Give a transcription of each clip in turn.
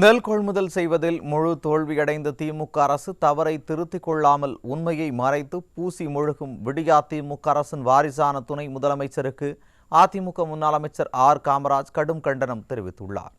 நெல் கொள்முதல் செய்வதில் முழு தோல்வியடைந்த திமுக அரசு தவறை திருத்திக் கொள்ளாமல் உண்மையை மறைத்து பூசி முழுகும் விடியா திமுக அரசின் வாரிசான துணை முதலமைச்சருக்கு அதிமுக முன்னாள் அமைச்சர் ஆர் காமராஜ் கடும் கண்டனம் தெரிவித்துள்ளார்.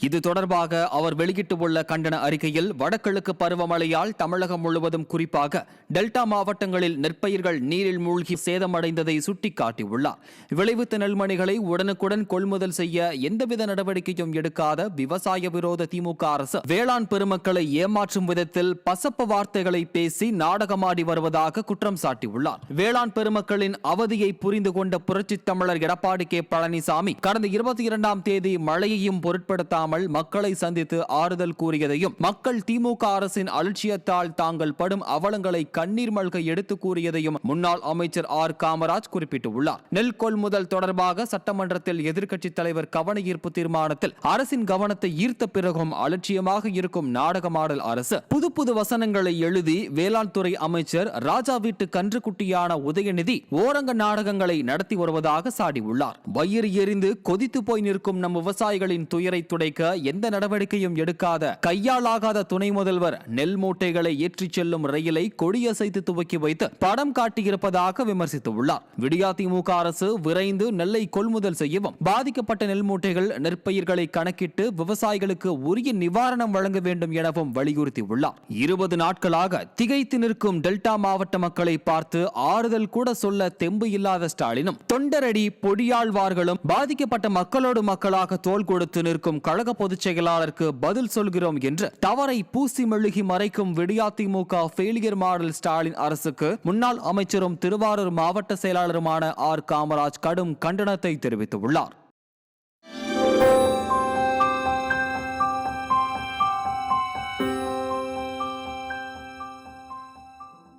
இது தொடர்பாக அவர் வெளியிட்டுள்ள கண்டன அறிக்கையில் வடகிழக்கு பருவமழையால் தமிழகம் முழுவதும் குறிப்பாக டெல்டா மாவட்டங்களில் நெற்பயிர்கள் நீரில் மூழ்கி சேதமடைந்ததை சுட்டிக்காட்டியுள்ளார். விளைவித்த நெல்மணிகளை உடனுக்குடன் கொள்முதல் செய்ய எந்தவித நடவடிக்கையும் எடுக்காத விவசாய விரோத திமுக அரசு வேளாண் பெருமக்களை ஏமாற்றும் விதத்தில் பசப்ப வார்த்தைகளை பேசி நாடகமாடி வருவதாக குற்றம் சாட்டியுள்ளார். வேளாண் பெருமக்களின் அவதியை புரிந்து கொண்ட புரட்சித் தமிழர் எடப்பாடி கே பழனிசாமி கடந்த 22ஆம் தேதி மழையையும் பொருட்படுத்தாமல் மக்களை சந்தித்து ஆறுதல் கூறியதையும் மக்கள் திமுக அரசின் அலட்சியத்தால் தாங்கள் படும் அவலங்களை கண்ணீர் மல்க எடுத்து கூறியதையும் முன்னாள் அமைச்சர் ஆர் காமராஜ் குறிப்பிட்டுள்ளார். நெல் கொள்முதல் தொடர்பாக சட்டமன்றத்தில் எதிர்க்கட்சித் தலைவர் கவன ஈர்ப்பு தீர்மானத்தில் அரசின் கவனத்தை ஈர்த்த பிறகும் அலட்சியமாக இருக்கும் நாடகமாடல் அரசு புது வசனங்களை எழுதி வேளாண் துறை அமைச்சர் ராஜா வீட்டு கன்றுக்குட்டியான உதயநிதி ஓரங்க நாடகங்களை நடத்தி வருவதாக சாடியுள்ளார். வயிறு எரிந்து கொதித்து போய் நிற்கும் நம் விவசாயிகளின் துயரை துடைக்க எந்த நடவடிக்கையும் எடுக்காத கையாளாகாத துணை முதல்வர் நெல் மூட்டைகளை ஏற்றிச் செல்லும் ரயிலை கொடியசைத்து துவக்கி வைத்து படம் காட்டியிருப்பதாக விமர்சித்துள்ளார். விடியா திமுக அரசு விரைந்து நெல்லை கொள்முதல் செய்யவும் பாதிக்கப்பட்ட நெல் மூட்டைகள் நெற்பயிர்களை கணக்கிட்டு விவசாயிகளுக்கு உரிய நிவாரணம் வழங்க வேண்டும் எனவும் வலியுறுத்தியுள்ளார். 20 நாட்களாக திகைத்து நிற்கும் டெல்டா மாவட்ட மக்களை பார்த்து ஆறுதல் கூட சொல்ல தெம்பு இல்லாத ஸ்டாலினும் தொண்டரடி பொடியாழ்வார்களும் பாதிக்கப்பட்ட மக்களோடு மக்களாக தோள் கொடுத்து நிற்கும் கழக பொதுச் செயலாளருக்கு பதில் சொல்கிறோம் என்று தவறை பூசி மெழுகி மறைக்கும் விடியா திமுக ஃபெயிலியர் மாடல் ஸ்டாலின் அரசுக்கு முன்னாள் அமைச்சரும் திருவாரூர் மாவட்ட செயலாளருமான ஆர் காமராஜ் கடும் கண்டனத்தை தெரிவித்துள்ளார்.